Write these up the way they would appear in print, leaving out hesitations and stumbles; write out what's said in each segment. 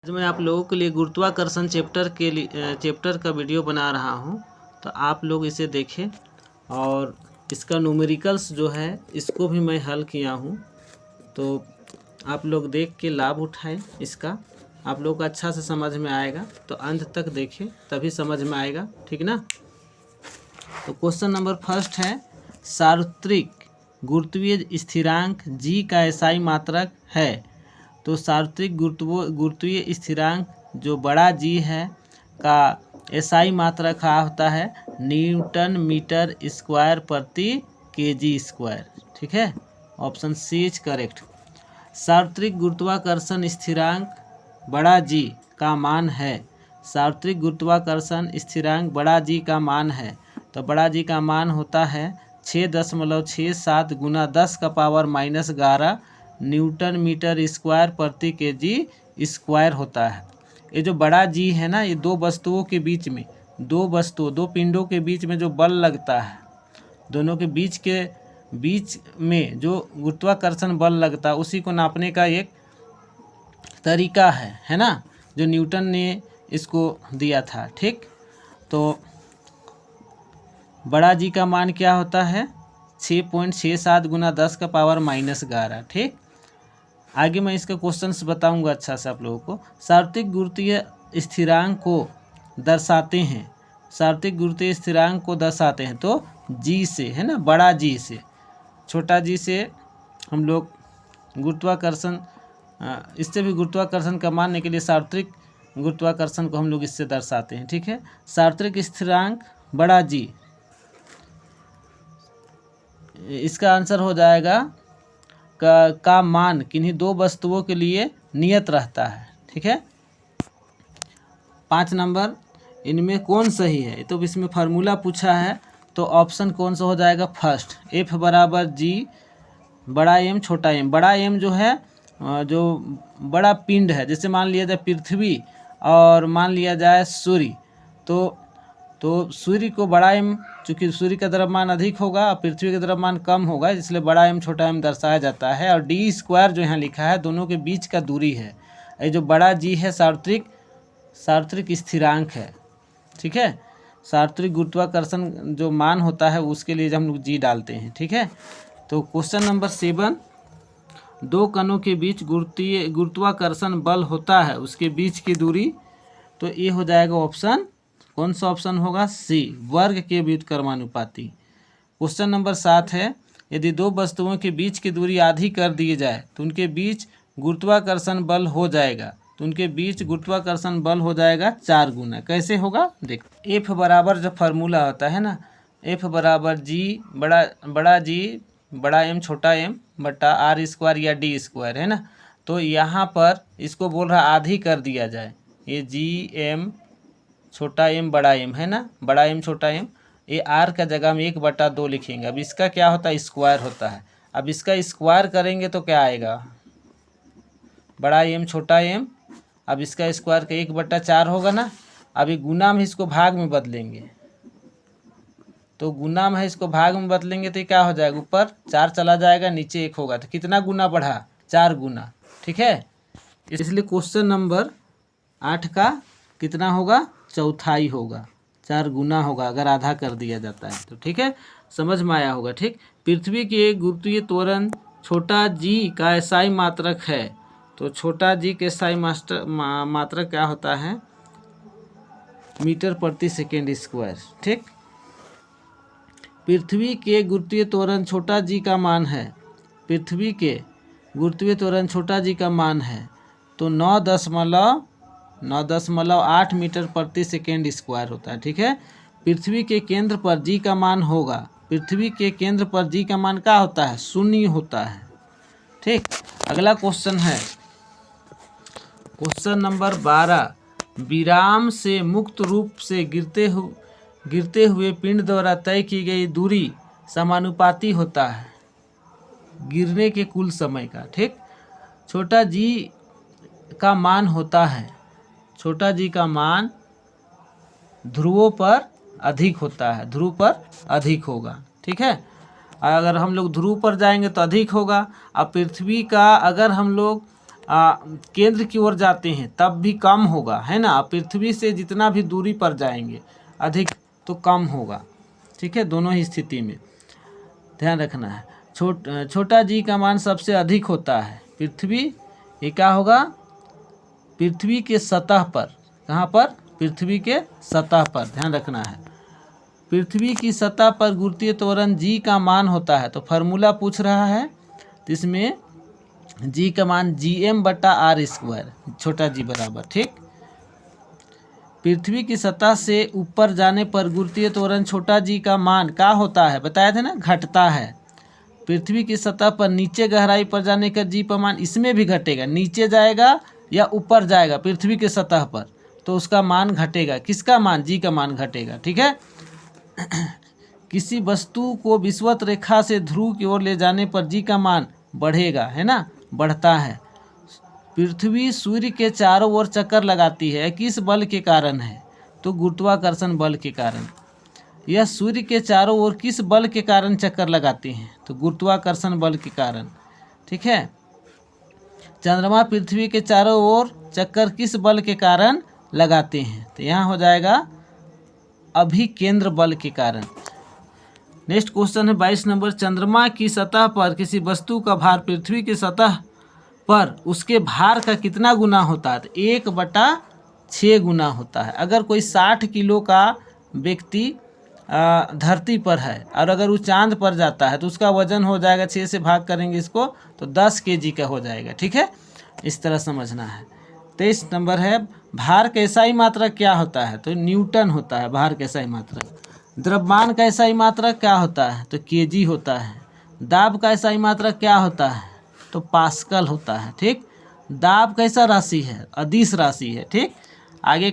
आज मैं आप लोगों के लिए गुरुत्वाकर्षण चैप्टर का वीडियो बना रहा हूं, तो आप लोग इसे देखें। और इसका न्यूमेरिकल्स जो है इसको भी मैं हल किया हूं, तो आप लोग देख के लाभ उठाएं। इसका आप लोग को अच्छा से समझ में आएगा, तो अंत तक देखें तभी समझ में आएगा, ठीक ना। तो क्वेश्चन नंबर फर्स्ट है, सार्वत्रिक गुरुत्वीय स्थिरांक जी का एसआई मात्रक है। तो सार्वत्रिक गुरुत्वीय स्थिरांक जो बड़ा जी है का एसआई मात्रक क्या होता है, न्यूटन मीटर स्क्वायर प्रति केजी स्क्वायर। ठीक है, ऑप्शन सी इज करेक्ट। सार्वत्रिक गुरुत्वाकर्षण स्थिरांक बड़ा जी का मान है। सार्वत्रिक गुरुत्वाकर्षण स्थिरांक बड़ा जी का मान है, तो बड़ा जी का मान होता है 6.67 गुना 10⁻⁻11 न्यूटन मीटर स्क्वायर प्रति केजी स्क्वायर होता है। ये जो बड़ा जी है ना, ये दो वस्तुओं के बीच में, दो पिंडों के बीच में जो बल लगता है, दोनों के बीच में जो गुरुत्वाकर्षण बल लगता है, उसी को नापने का एक तरीका है ना, जो न्यूटन ने इसको दिया था। ठीक, तो बड़ा जी का मान क्या होता है, 6.67 गुना 10⁻⁻11। ठीक, आगे मैं इसका क्वेश्चंस बताऊंगा अच्छा से आप लोगों को। सार्वत्रिक गुरुत्वीय स्थिरांक को दर्शाते हैं, सार्वत्रिक गुरुत्वीय स्थिरांक को दर्शाते हैं तो जी से, है ना, बड़ा जी से। छोटा जी से हम लोग गुरुत्वाकर्षण, इससे भी गुरुत्वाकर्षण का मानने के लिए सार्वत्रिक गुरुत्वाकर्षण को हम लोग इससे दर्शाते हैं। ठीक है, सार्वत्रिक स्थिरांक बड़ा जी, इसका आंसर हो जाएगा का मान किन्हीं दो वस्तुओं के लिए नियत रहता है। ठीक है, 5 नंबर, इनमें कौन सही है, तो इसमें फार्मूला पूछा है, तो ऑप्शन कौन सा हो जाएगा, फर्स्ट, एफ बराबर जी बड़ा एम छोटा एम। बड़ा एम जो है, जो बड़ा पिंड है, जैसे मान लिया जाए पृथ्वी और मान लिया जाए सूर्य, तो सूर्य को बड़ा एम, चूँकि सूर्य का द्रव्यमान अधिक होगा और पृथ्वी का द्रव्यमान कम होगा, इसलिए बड़ा एम छोटा एम दर्शाया जाता है। और डी स्क्वायर जो यहाँ लिखा है, दोनों के बीच का दूरी है। ये जो बड़ा जी है सार्वत्रिक स्थिरांक है। ठीक है, सार्वत्रिक गुरुत्वाकर्षण जो मान होता है उसके लिए हम लोग जी डालते हैं। ठीक है, तो क्वेश्चन नंबर 7, दो कणों के बीच गुरुत्वाकर्षण बल होता है, उसके बीच की दूरी, तो ये हो जाएगा ऑप्शन, कौन सा ऑप्शन होगा, सी, वर्ग के व्युत्क्रमानुपाती। क्वेश्चन नंबर 7 है, यदि दो वस्तुओं के बीच की दूरी आधी कर दी जाए तो उनके बीच गुरुत्वाकर्षण बल हो जाएगा, तो उनके बीच गुरुत्वाकर्षण बल हो जाएगा 4 गुना। कैसे होगा देखो, एफ बराबर जो फार्मूला होता है ना, एफ बराबर जी बड़ा जी बड़ा एम छोटा एम बटा आर स्क्वायर या डी स्क्वायर, है ना। तो यहाँ पर इसको बोल रहा आधी कर दिया जाए, ये जी एम छोटा एम बड़ा एम है ना, बड़ा एम छोटा एम, ये आर का जगह में 1/2 लिखेंगे। अब इसका क्या होता है, स्क्वायर होता है। अब इसका स्क्वायर करेंगे तो क्या आएगा, बड़ा एम छोटा एम, अब इसका स्क्वायर का 1/4 होगा ना। अभी गुना में इसको भाग में बदलेंगे, तो गुना में इसको भाग में बदलेंगे तो क्या हो जाएगा, ऊपर 4 चला जाएगा, नीचे 1 होगा, तो कितना गुना बढ़ा, 4 गुना। ठीक है, इसलिए क्वेश्चन नंबर 8 का कितना होगा, चौथाई होगा, 4 गुना होगा अगर आधा कर दिया जाता है तो। ठीक है, समझ में आया होगा। ठीक, पृथ्वी के गुरुत्वीय त्वरण छोटा जी का एसआई मात्रक है, तो छोटा जी के एसआई मात्रक क्या होता है, मीटर प्रति सेकेंड स्क्वायर। ठीक, पृथ्वी के गुरुत्वीय त्वरण छोटा जी का मान है, पृथ्वी के गुरुत्वीय त्वरण छोटा जी का मान है, तो 9.8 मीटर प्रति सेकेंड स्क्वायर होता है। ठीक है, पृथ्वी के केंद्र पर जी का मान होगा, पृथ्वी के केंद्र पर जी का मान क्या होता है, 0 होता है। ठीक, अगला क्वेश्चन है क्वेश्चन नंबर 12, विराम से मुक्त रूप से गिरते हुए पिंड द्वारा तय की गई दूरी समानुपाती होता है गिरने के कुल समय का। ठीक, छोटा जी का मान होता है, छोटा जी का मान ध्रुवों पर अधिक होता है, ध्रुव पर अधिक होगा। ठीक है, अगर हम लोग ध्रुव पर जाएंगे तो अधिक होगा। अब पृथ्वी का अगर हम लोग केंद्र की ओर जाते हैं तब भी कम होगा, है ना। पृथ्वी से जितना भी दूरी पर जाएंगे अधिक तो कम होगा, ठीक है, दोनों ही स्थिति में ध्यान रखना है। छोटा जी का मान सबसे अधिक होता है पृथ्वी, ये क्या होगा, पृथ्वी के सतह पर। कहाँ पर, पृथ्वी के सतह पर, ध्यान रखना है। पृथ्वी की सतह पर गुरुत्वीय त्वरण जी का मान होता है, तो फार्मूला पूछ रहा है तो इसमें जी का मान Gm/r², छोटा जी बराबर, ठीक। पृथ्वी की सतह से ऊपर जाने पर गुरुत्वीय त्वरण छोटा जी का मान क्या होता है, बताया था ना, घटता है। पृथ्वी की सतह पर नीचे गहराई पर जाने का जी का मान इसमें भी घटेगा, नीचे जाएगा या ऊपर जाएगा पृथ्वी की सतह पर तो उसका मान घटेगा। किसका मान, जी का मान घटेगा, ठीक है। किसी वस्तु को विषुवत रेखा से ध्रुव की ओर ले जाने पर जी का मान बढ़ेगा, है ना, बढ़ता है। पृथ्वी सूर्य के चारों ओर चक्कर लगाती है, किस बल के कारण है, तो गुरुत्वाकर्षण बल के कारण। यह सूर्य के चारों ओर किस बल के कारण चक्कर लगाती हैं, तो गुरुत्वाकर्षण बल के कारण, ठीक है। चंद्रमा पृथ्वी के चारों ओर चक्कर किस बल के कारण लगाते हैं, तो यहाँ हो जाएगा अभिकेंद्र बल के कारण। नेक्स्ट क्वेश्चन है 22 नंबर, चंद्रमा की सतह पर किसी वस्तु का भार पृथ्वी की सतह पर उसके भार का कितना गुना होता है, तो 1/6 गुना होता है। अगर कोई 60 किलो का व्यक्ति धरती पर है और अगर वो चांद पर जाता है तो उसका वजन हो जाएगा, 6 से भाग करेंगे इसको तो 10 kg का हो जाएगा, ठीक है, इस तरह समझना है। 23 नंबर है, भार का SI मात्रक क्या होता है, तो न्यूटन होता है भार का SI मात्रक। द्रव्यमान का SI मात्रक क्या होता है, तो kg होता है। दाब का SI मात्रक क्या होता है, तो पास्कल होता है, ठीक। दाब कैसा राशि है, अदिश राशि है, ठीक। आगे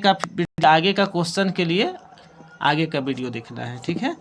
का क्वेश्चन के लिए आगे का वीडियो देखना है, ठीक है।